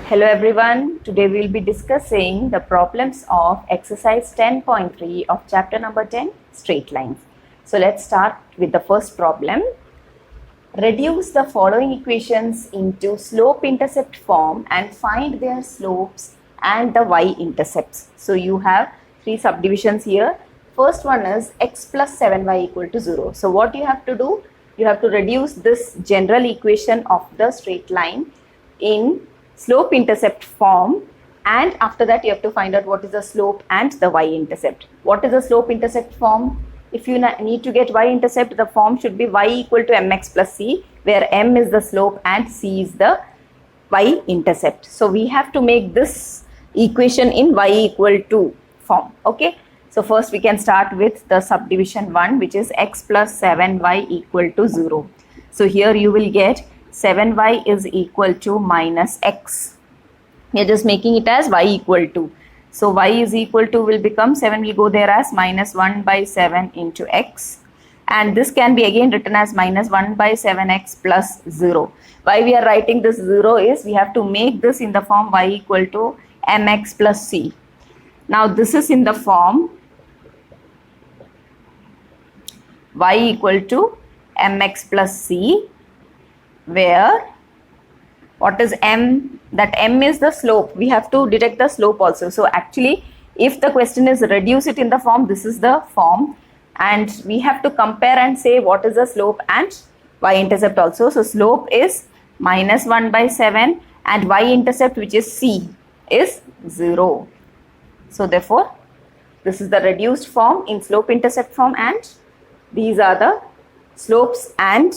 Hello everyone, today we will be discussing the problems of exercise 10.3 of chapter number 10, straight lines. So let's start with the first problem. Reduce the following equations into slope-intercept form and find their slopes and the y-intercepts. So you have three subdivisions here. First one is x plus 7y equal to 0. So what you have to do? You have to reduce this general equation of the straight line in slope-intercept form, and after that you have to find out what is the slope and the y-intercept. What is the slope-intercept form? If you need to get y-intercept, the form should be y equal to mx plus c, where m is the slope and c is the y-intercept. So we have to make this equation in y equal to form. Okay. So first we can start with the subdivision 1, which is x plus 7y equal to 0. So here you will get 7y is equal to minus x. We are just making it as y equal to. So y is equal to will become 7 will go there as minus 1 by 7 into x. And this can be again written as minus 1 by 7x plus 0. Why we are writing this 0 is we have to make this in the form y equal to mx plus c. Now this is in the form y equal to mx plus c, where what is m? That m is the slope. We have to detect the slope also. So actually, if the question is reduce it in the form, this is the form, and we have to compare and say what is the slope and y-intercept also. So slope is minus 1 by 7 and y-intercept, which is c, is 0. So therefore, this is the reduced form in slope-intercept form, and these are the slope and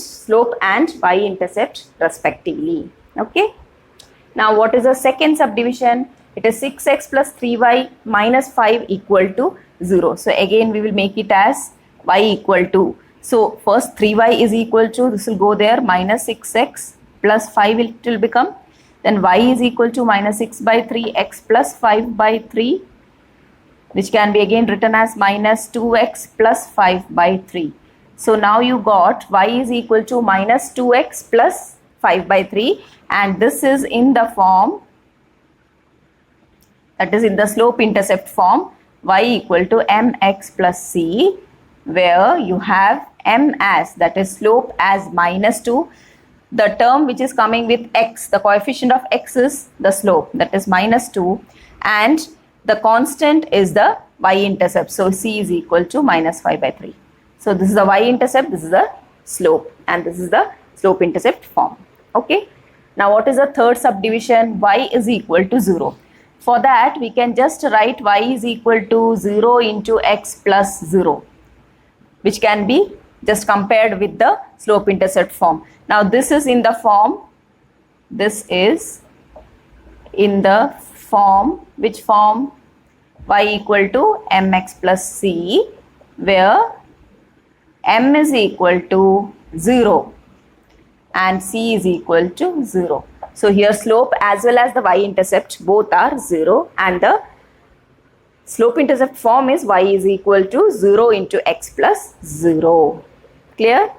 y-intercept respectively. Okay. Now what is the second subdivision? It is 6x plus 3y minus 5 equal to 0. So again we will make it as y equal to. So first 3y is equal to, this will go there, minus 6x plus 5 it will become. Then y is equal to minus 6 by 3 x plus 5 by 3, which can be again written as minus 2x plus 5 by 3. So now you got y is equal to minus 2x plus 5 by 3, and this is in the form, that is in the slope-intercept form, y equal to mx plus c, where you have m as, that is slope, as minus 2. The term which is coming with x, the coefficient of x is the slope, that is minus 2, and the constant is the y-intercept. So c is equal to minus 5 by 3. So this is the y-intercept, this is the slope, and this is the slope-intercept form. Okay. Now what is the third subdivision? Y is equal to 0. For that we can just write y is equal to 0 into x plus 0, which can be just compared with the slope-intercept form. Now this is in the form, this is in the form, which form? Y equal to mx plus c, where m is equal to 0 and c is equal to 0. So here slope as well as the y-intercept both are 0, and the slope-intercept form is y is equal to 0 into x plus 0. Clear?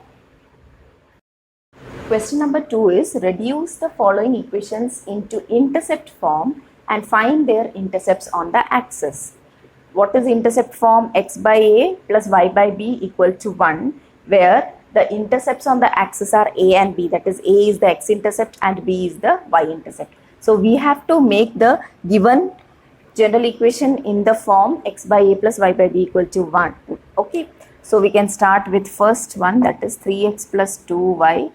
Question number 2 is reduce the following equations into intercept form and find their intercepts on the axis. What is intercept form? X by a plus y by b equal to 1, where the intercepts on the axis are a and b, that is a is the x-intercept and b is the y-intercept. So we have to make the given general equation in the form x by a plus y by b equal to 1. Okay. So we can start with first one, that is 3x plus 2y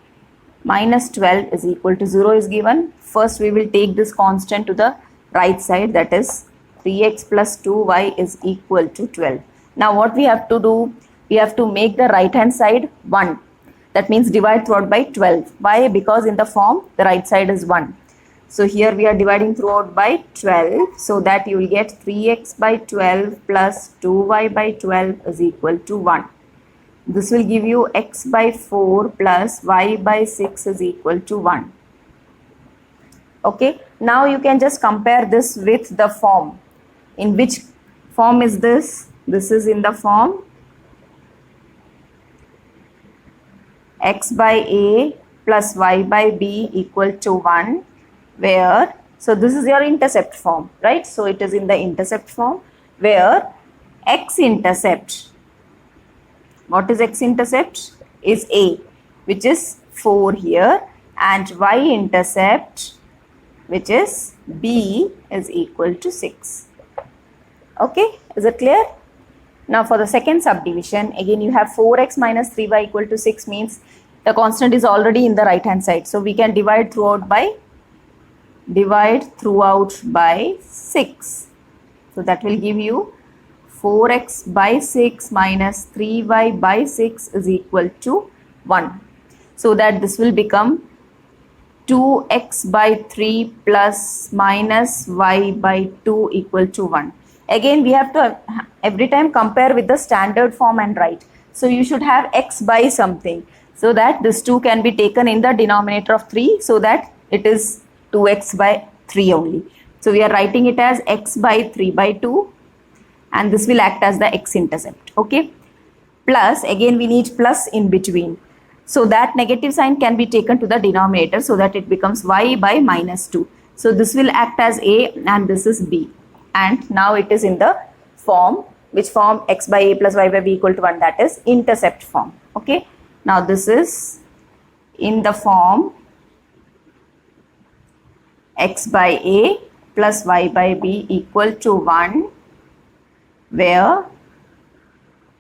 minus 12 is equal to 0 is given. First we will take this constant to the right side, that is 3x plus 2y is equal to 12. Now what we have to do? We have to make the right hand side 1. That means divide throughout by 12. Why? Because in the form the right side is 1. So here we are dividing throughout by 12. So that you will get 3x by 12 plus 2y by 12 is equal to 1. This will give you x by 4 plus y by 6 is equal to 1. Okay. Now you can just compare this with the form. In which form is this? This is in the form x by a plus y by b equal to 1, where So this is your intercept form, right? So it is in the intercept form where x-intercept, what is x-intercept? Is A, which is 4 here, and y-intercept, which is B, is equal to 6. Okay, is it clear? Now for the second subdivision, again you have 4x minus 3y equal to 6 means the constant is already in the right hand side. So we can divide throughout by 6. So that will give you 4x by 6 minus 3y by 6 is equal to 1. So that this will become 2x by 3 plus minus y by 2 equal to 1. Again we have to every time compare with the standard form and write. So you should have x by something so that this 2 can be taken in the denominator of 3 so that it is 2x by 3 only. So we are writing it as x by 3 by 2 and this will act as the x-intercept. Okay. Plus again we need plus in between. So that negative sign can be taken to the denominator so that it becomes y by minus 2. So this will act as A and this is B. And now it is in the form, which form? X by A plus y by B equal to 1, that is intercept form. Okay. Now this is in the form x by A plus y by B equal to 1 where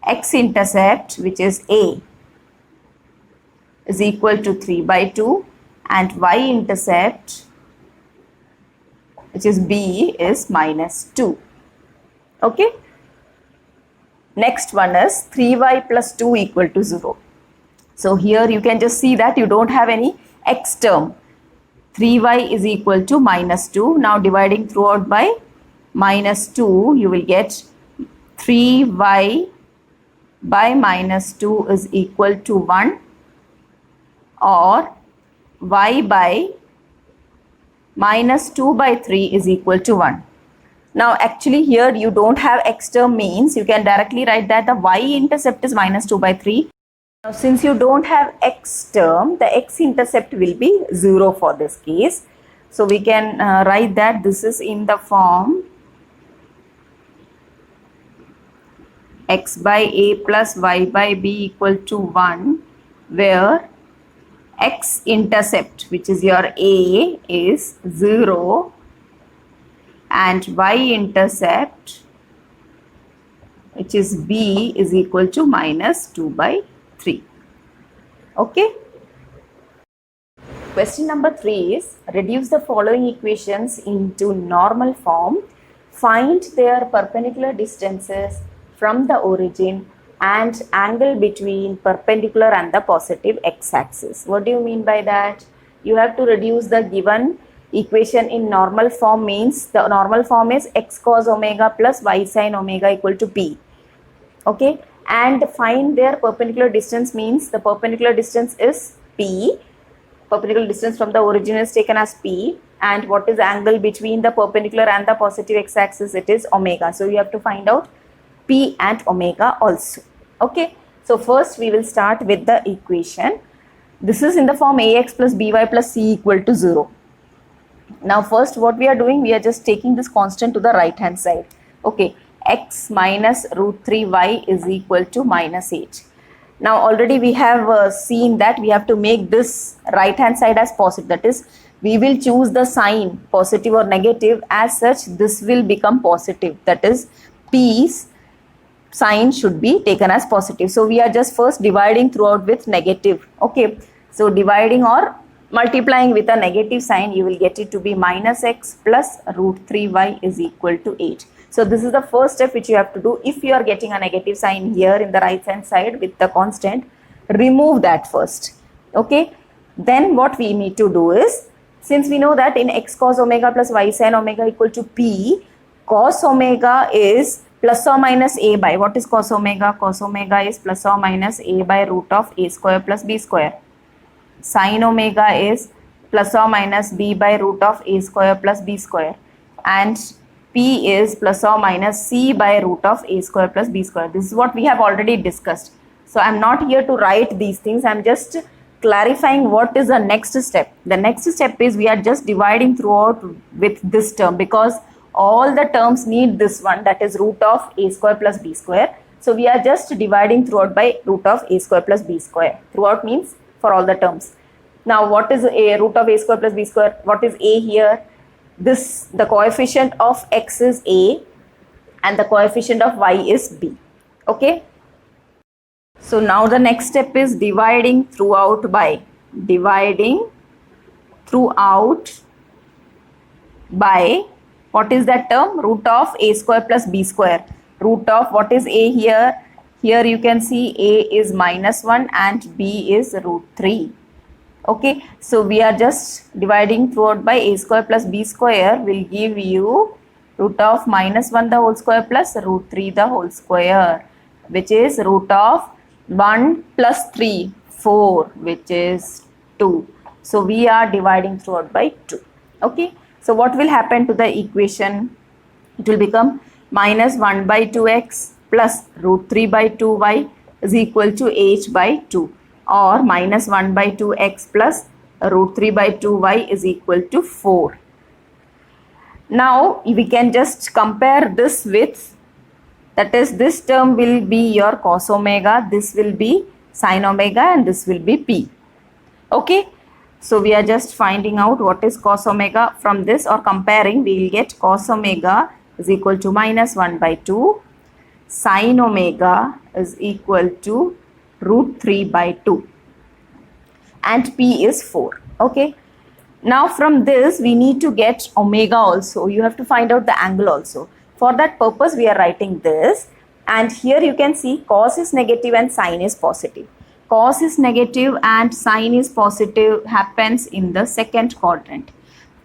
x-intercept, which is A, is equal to 3 by 2 and y-intercept, which is B, is minus 2. Okay. Next one is 3y plus 2 equal to 0. So here you can just see that you don't have any x term. 3y is equal to minus 2. Now dividing throughout by minus 2, you will get 3y by minus 2 is equal to 1 or y by minus 2 by 3 is equal to 1. Now actually here you don't have x term means you can directly write that the y-intercept is minus 2 by 3. Now since you don't have x term, the x-intercept will be 0 for this case. So we can write that this is in the form x by A plus y by B equal to 1 where x-intercept, which is your A, is 0 and y-intercept, which is B, is equal to minus 2 by 3. Okay. Question number 3 is reduce the following equations into normal form. Find their perpendicular distances from the origin and angle between perpendicular and the positive x-axis. What do you mean by that? You have to reduce the given equation in normal form means the normal form is x cos omega plus y sin omega equal to p. Okay, and find their perpendicular distance means the perpendicular distance is p. Perpendicular distance from the origin is taken as p, and what is angle between the perpendicular and the positive x-axis? It is omega. So you have to find out p and omega also. Okay, so first we will start with the equation. This is in the form ax plus by plus c equal to 0. Now first what we are doing, we are just taking this constant to the right hand side. Okay, x minus root 3y is equal to minus 8. Now already we have seen that we have to make this right hand side as positive, that is we will choose the sign positive or negative. As such this will become positive, that is p's sign should be taken as positive. So we are just first dividing throughout with negative. Okay, so dividing or multiplying with a negative sign, you will get it to be minus x plus root 3y is equal to 8. So this is the first step which you have to do. If you are getting a negative sign here in the right hand side with the constant, remove that first. Okay, then what we need to do is, since we know that in x cos omega plus y sin omega equal to p, cos omega is plus or minus a by, what is cos omega? Cos omega is plus or minus a by root of a square plus b square. Sin omega is plus or minus b by root of a square plus b square. And p is plus or minus c by root of a square plus b square. This is what we have already discussed. So I am not here to write these things. I am just clarifying what is the next step. The next step is we are just dividing throughout with this term, because all the terms need this one, that is root of a square plus b square. So we are just dividing throughout by root of a square plus b square. Throughout means for all the terms. Now what is a root of a square plus b square? What is a here? This, the coefficient of x is a and the coefficient of y is b. Okay. So now the next step is dividing throughout by what is that term? Root of a square plus b square. Root of what is a here? Here you can see a is -1 and b is root 3. Okay, so we are just dividing throughout by a square plus b square will give you root of -1 the whole square plus root 3 the whole square, which is root of 1 plus 3, 4, which is 2. So we are dividing throughout by 2. Okay, so what will happen to the equation? It will become -1 by 2x plus root 3 by 2y is equal to h by 2, or -1 by 2x plus root 3 by 2y is equal to 4. Now we can just compare this with, that is, this term will be your cos omega, this will be sin omega, and this will be p. Okay, so we are just finding out what is cos omega from this, or comparing. We will get cos omega is equal to -1 by 2, sin omega is equal to root 3 by 2, and p is 4. Okay, now from this we need to get omega also. You have to find out the angle also. For that purpose we are writing this, and here you can see cos is negative and sin is positive. Cos is negative and sin is positive happens in the second quadrant,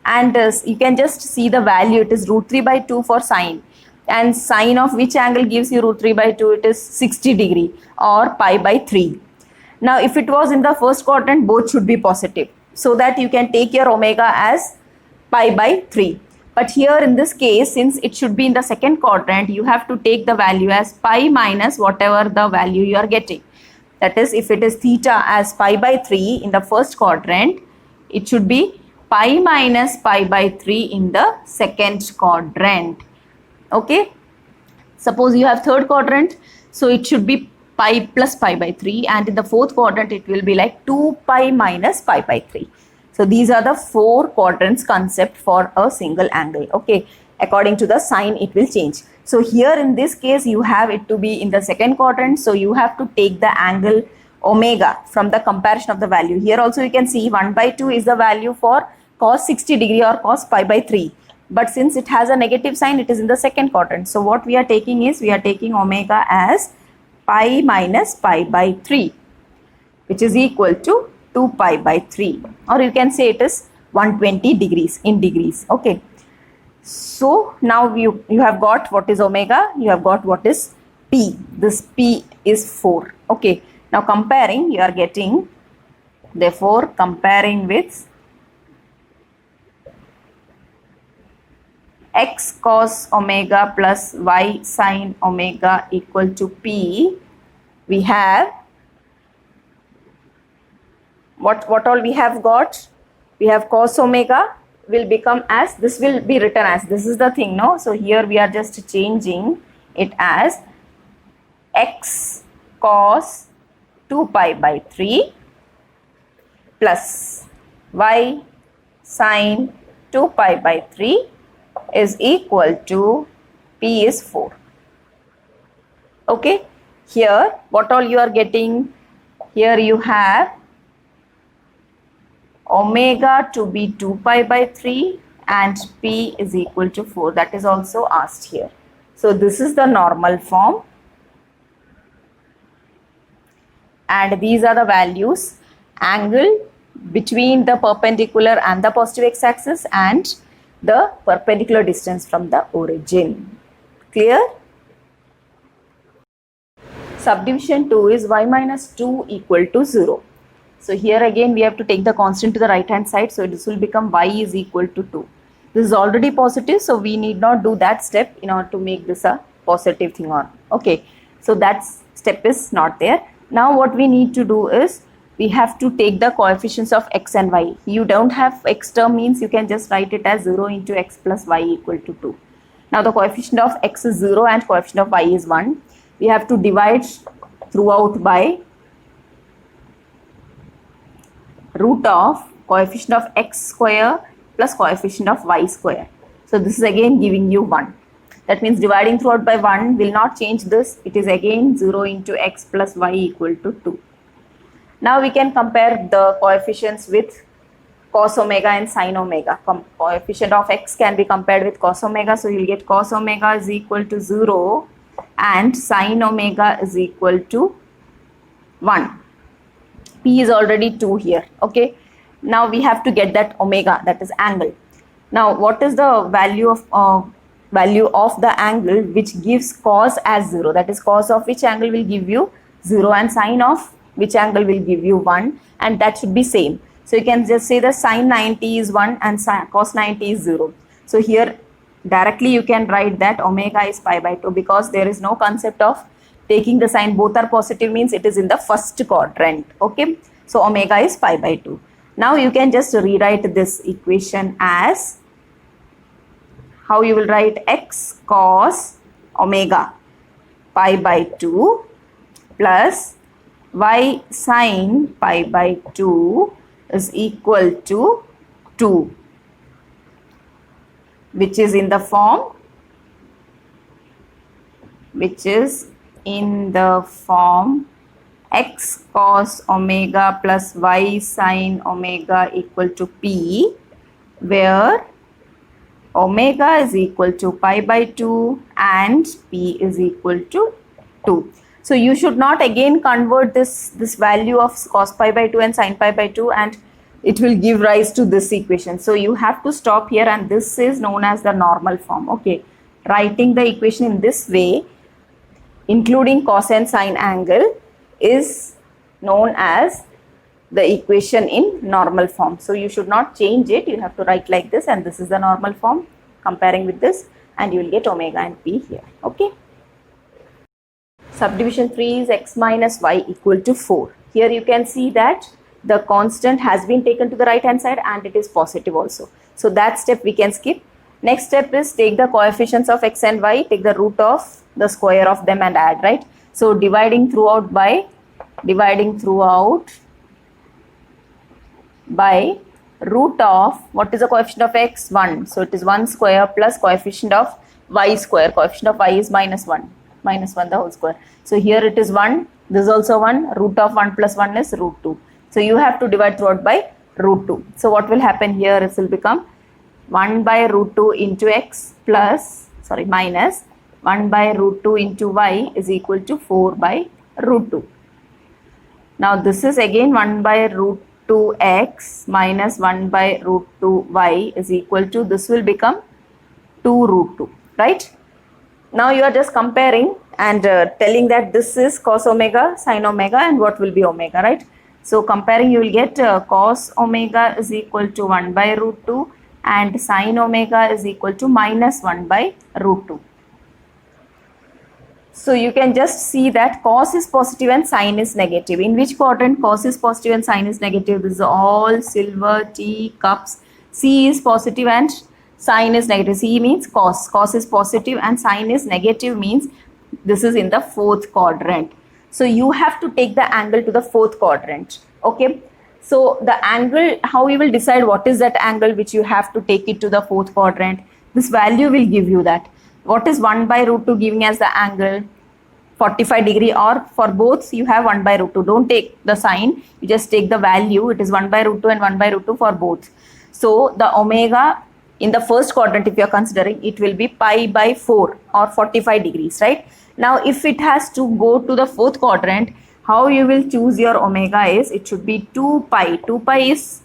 and you can just see the value. It is root 3 by 2 for sin, and sin of which angle gives you root 3 by 2? It is 60 degree or pi by 3. Now if it was in the first quadrant, both should be positive, so that you can take your omega as pi by 3. But here in this case, since it should be in the second quadrant, you have to take the value as pi minus whatever the value you are getting. That is, if it is theta as pi by 3 in the first quadrant, it should be pi minus pi by 3 in the second quadrant. Okay, suppose you have third quadrant, so it should be pi plus pi by 3, and in the fourth quadrant it will be like 2 pi minus pi by 3. So these are the 4 quadrants concept for a single angle. Okay, according to the sign it will change. So here in this case you have it to be in the second quadrant, so you have to take the angle omega from the comparison of the value. Here also you can see 1 by 2 is the value for cos 60 degree or cos pi by 3. But since it has a negative sign, it is in the second quadrant. So what we are taking is, we are taking omega as pi minus pi by 3, which is equal to 2 pi by 3, or you can say it is 120 degrees in degrees. Okay, so now you have got what is omega, you have got what is p. This p is 4. Okay, now comparing, you are getting, therefore comparing with x cos omega plus y sin omega equal to p, we have what all we have got? We have cos omega will become as, this will be written as, this is the thing, no? So here we are just changing it as x cos 2 pi by 3 plus y sin 2 pi by 3 is equal to p is 4. Okay, here what all you are getting? Here you have omega to be 2 pi by 3 and p is equal to 4. That is also asked here. So this is the normal form, and these are the values: angle between the perpendicular and the positive x-axis, and the perpendicular distance from the origin. Clear? Subdivision 2 is y minus 2 equal to 0. So here again we have to take the constant to the right hand side, so this will become y is equal to 2. This is already positive, so we need not do that step in order to make this a positive thing on. Okay, so that step is not there. Now what we need to do is, we have to take the coefficients of x and y. You don't have x term means you can just write it as 0 into x plus y equal to 2. Now the coefficient of x is 0 and coefficient of y is 1. We have to divide throughout by root of coefficient of x square plus coefficient of y square. So this is again giving you 1. That means dividing throughout by 1 will not change this. It is again 0 into x plus y equal to 2. Now we can compare the coefficients with cos omega and sin omega. Coefficient of x can be compared with cos omega. So you'll get cos omega is equal to 0 and sin omega is equal to 1. P is already 2 here. Okay. Now we have to get that omega, that is angle. Now what is the value of the angle which gives cos as 0? That is cos of which angle will give you 0 and sin of which angle will give you 1, and that should be same. So you can just say the sin 90 is 1 and cos 90 is 0. So here directly you can write that omega is pi by 2 because there is no concept of taking the sign. Both are positive means it is in the first quadrant. Okay. So omega is pi by 2. Now you can just rewrite this equation as, how you will write, x cos omega pi by 2 plus y sin pi by 2 is equal to 2, which is in the form x cos omega plus y sin omega equal to p, where omega is equal to pi by 2 and p is equal to 2. So you should not again convert this value of cos pi by 2 and sin pi by 2 and it will give rise to this equation. So you have to stop here, and this is known as the normal form. Okay, writing the equation in this way, including cos and sin angle, is known as the equation in normal form. So you should not change it. You have to write like this, and this is the normal form comparing with this, and you will get omega and p here. Okay. Subdivision 3 is x minus y equal to 4. Here you can see that the constant has been taken to the right hand side and it is positive also. So that step we can skip. Next step is take the coefficients of x and y, take the root of the square of them and add, right? So dividing throughout by root of, what is the coefficient of x? 1. So it is 1 square plus coefficient of y square. Coefficient of y is minus 1 the whole square. So here it is 1, this is also 1, root of 1 plus 1 is root 2. So you have to divide throughout by root 2. So what will happen here? It will become 1 by root 2 into x minus 1 by root 2 into y is equal to 4 by root 2. Now this is again 1 by root 2x minus 1 by root 2y is equal to, this will become 2 root 2, right? Now you are just comparing and telling that this is cos omega, sin omega, and what will be omega, right? So comparing, you will get cos omega is equal to 1 by root 2 and sin omega is equal to minus 1 by root 2. So you can just see that cos is positive and sin is negative. In which quadrant cos is positive and sin is negative? This is all silver tea cups. C is positive and sin is negative. C means cos. Cos is positive and sin is negative means this is in the fourth quadrant. So you have to take the angle to the fourth quadrant. Okay. So the angle, how you will decide what is that angle which you have to take it to the fourth quadrant? This value will give you that. What is 1 by root 2 giving as the angle? 45 degree, or for both you have 1 by root 2. Don't take the sign, you just take the value. It is 1 by root 2 and 1 by root 2 for both. So the omega in the first quadrant, if you are considering, it will be pi by 4 or 45 degrees, right? Now if it has to go to the fourth quadrant, how you will choose your omega is, it should be 2 pi. 2 pi is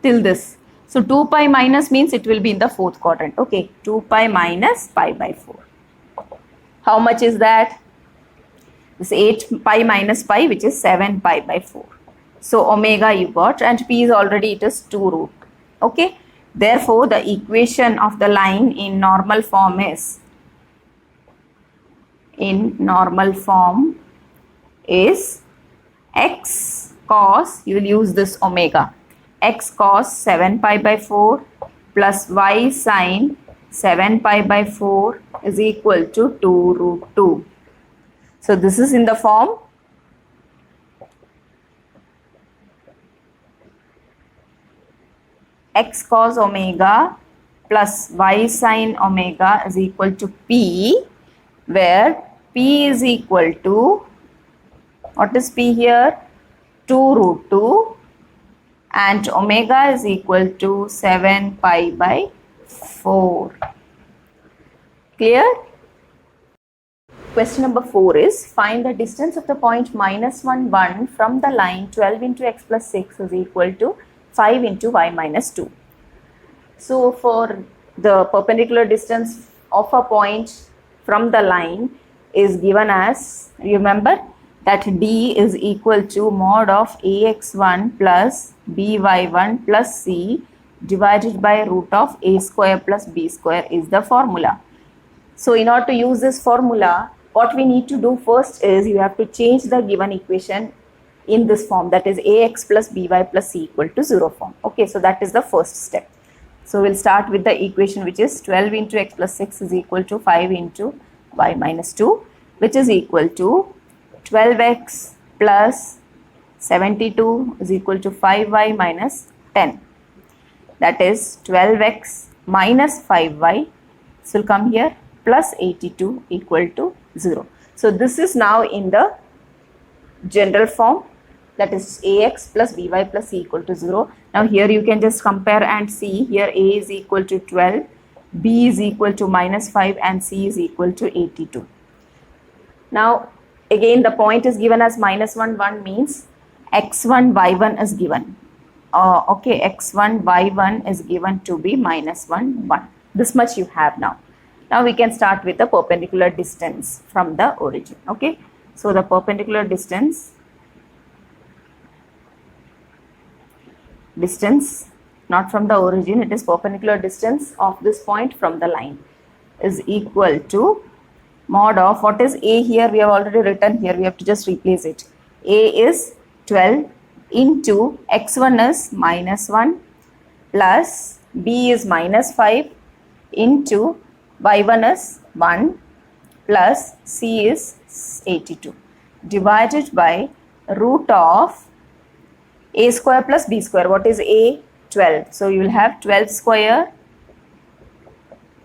till this. So 2 pi minus means it will be in the fourth quadrant. Okay, 2 pi minus pi by 4. How much is that? This 8 pi minus pi, which is 7 pi by 4. So omega you got, and p is already, it is 2 root. Okay. Therefore, the equation of the line in normal form is, x cos, you will use this omega, x cos 7 pi by 4 plus y sin 7 pi by 4 is equal to 2 root 2. So this is in the form x cos omega plus y sin omega is equal to p, where p is equal to, what is p here? 2 root 2, and omega is equal to 7 pi by 4. Clear? Question number 4 is, find the distance of the point minus 1, 1 from the line 12 into x plus 6 is equal to 5 into y minus 2. So for the perpendicular distance of a point from the line is given as, remember that d is equal to mod of ax1 plus by1 plus c divided by root of a square plus b square is the formula. So in order to use this formula, what we need to do first is you have to change the given equation in this form, that is ax plus by plus c equal to 0 form. Okay, so that is the first step. So we'll start with the equation, which is 12 into x plus 6 is equal to 5 into y minus 2, which is equal to 12x plus 72 is equal to 5y minus 10. That is 12x minus 5y. This will come here, plus 82 equal to 0. So this is now in the general form, that is ax plus by plus c equal to 0. Now here you can just compare and see, here a is equal to 12, b is equal to minus 5 and c is equal to 82. Now again the point is given as minus 1, 1 means x1, y1 is given. Okay, x1, y1 is given to be minus 1, 1. This much you have now. Now we can start with the perpendicular distance from the origin. Okay, so the perpendicular distance not from the origin, it is perpendicular distance of this point from the line is equal to mod of, what is a here, we have already written here, we have to just replace it. A is 12 into x1 is minus 1 plus b is minus 5 into y1 is 1 plus c is 82 divided by root of a square plus b square. What is a? 12. So you will have 12 square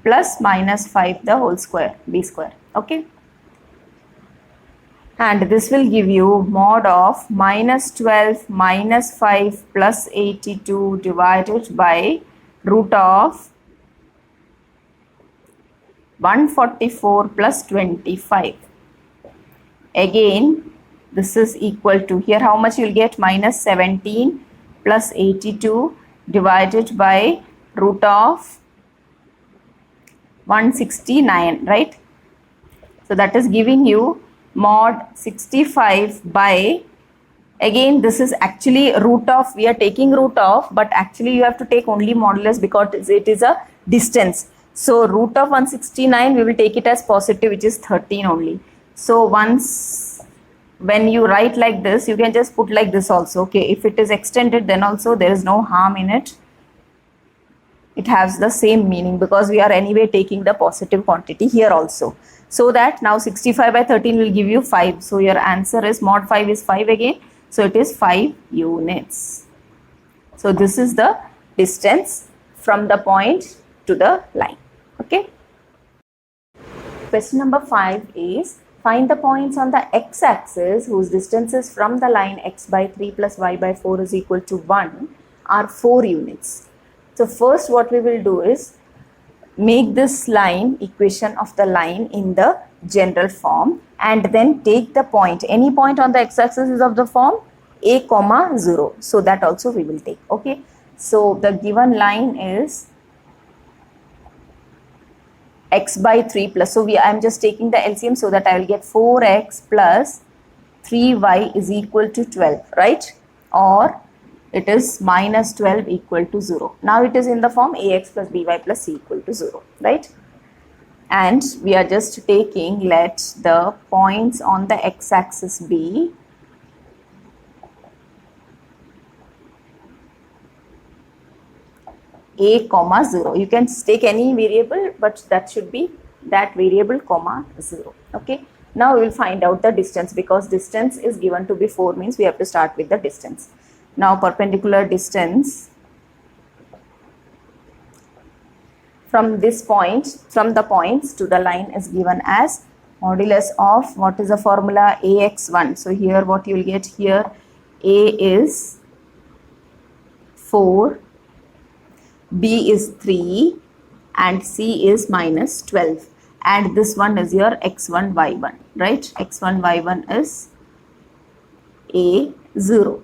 plus minus 5 the whole square, b square. Okay. And this will give you mod of minus 12 minus 5 plus 82 divided by root of 144 plus 25. Again, this is equal to, here how much you will get, minus 17 plus 82 divided by root of 169, right? So that is giving you mod 65 by, again this is actually root of, we are taking root of, but actually you have to take only modulus because it is a distance. So root of 169 we will take it as positive, which is 13 only. So once when you write like this, you can just put like this also. Okay, if it is extended, then also there is no harm in it. It has the same meaning because we are anyway taking the positive quantity here also. So that now 65 by 13 will give you 5. So your answer is mod 5 is 5 again. So it is 5 units. So this is the distance from the point to the line. Okay. Question number 5 is, find the points on the x-axis whose distances from the line x by 3 plus y by 4 is equal to 1 are 4 units. So first what we will do is make this line, equation of the line in the general form, and then take the point, any point on the x-axis is of the form a comma 0. So that also we will take. Okay. So the given line is x by 3 plus, so I am just taking the LCM so that I will get 4x plus 3y is equal to 12, right? Or it is minus 12 equal to 0. Now it is in the form ax plus by plus c equal to 0, right? And we are just taking, let the points on the x-axis be a comma 0. You can take any variable, but that should be that variable comma 0. Okay. Now we will find out the distance, because distance is given to be 4, means we have to start with the distance. Now perpendicular distance from this point, from the points to the line, is given as modulus of, what is the formula, ax1. So here what you will get here, a is 4, b is 3 and c is minus 12, and this one is your x1 y1, right? X1 y1 is a0.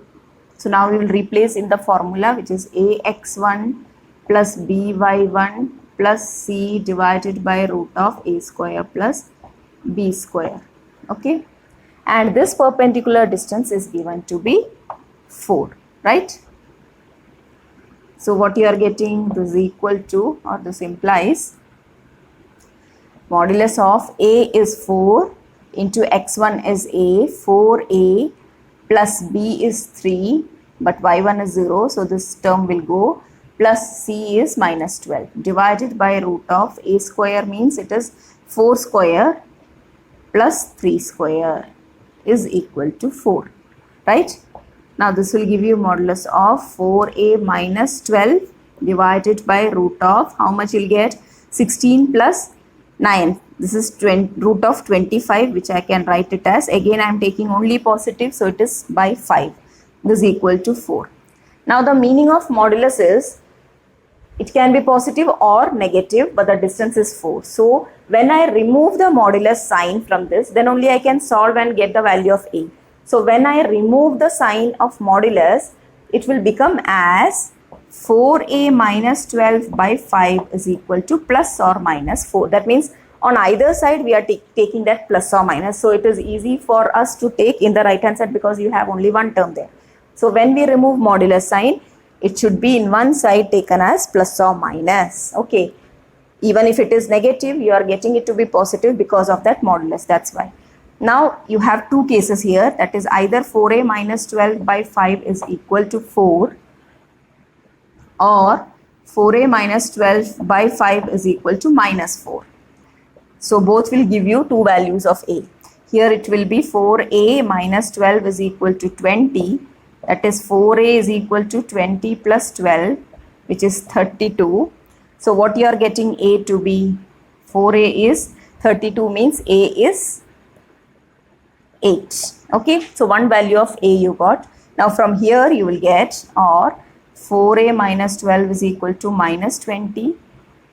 So now we will replace in the formula, which is ax1 plus by1 plus c divided by root of a square plus b square. Okay, and this perpendicular distance is given to be 4, right? So what you are getting, this is equal to, or this implies, modulus of a is 4 into x1 is a, 4a plus b is 3, but y1 is 0, so this term will go, plus c is minus 12, divided by root of a square, means it is 4 square plus 3 square is equal to 4, right? Now this will give you modulus of 4a minus 12 divided by root of, how much you'll get, 16 plus 9. This is root of 25, which I can write it as, again I am taking only positive, so it is by 5. This is equal to 4. Now the meaning of modulus is, it can be positive or negative, but the distance is 4. So when I remove the modulus sign from this, then only I can solve and get the value of a. So when I remove the sign of modulus, it will become as 4a minus 12 by 5 is equal to plus or minus 4. That means on either side we are taking that plus or minus. So it is easy for us to take in the right hand side, because you have only one term there. So when we remove modulus sign, it should be in one side taken as plus or minus. Okay. Even if it is negative, you are getting it to be positive because of that modulus. That's why. Now you have two cases here, that is either 4a minus 12 by 5 is equal to 4, or 4a minus 12 by 5 is equal to minus 4. So both will give you two values of a. Here it will be 4a minus 12 is equal to 20, that is 4a is equal to 20 plus 12, which is 32. So what you are getting a to be, 4a is 32, means a is 8. Okay, so one value of a you got. Now from here you will get, or 4a minus 12 is equal to minus 20,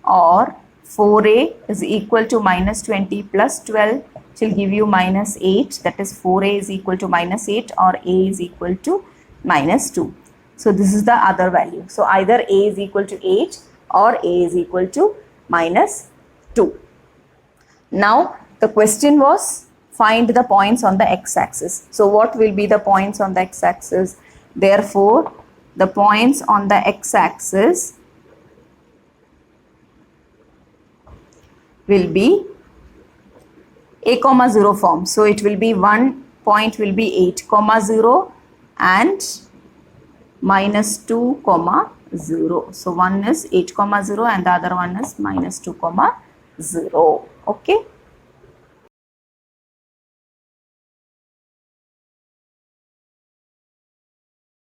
or 4a is equal to minus 20 plus 12, which will give you minus 8, that is 4a is equal to minus 8, or a is equal to minus 2. So this is the other value. So either a is equal to 8 or a is equal to minus 2. Now the question was, find the points on the x-axis. So what will be the points on the x-axis? Therefore, the points on the x-axis will be a comma 0 form. So it will be, one point will be 8 comma 0 and minus 2 comma 0. So one is 8 comma 0 and the other one is minus 2 comma 0. Okay.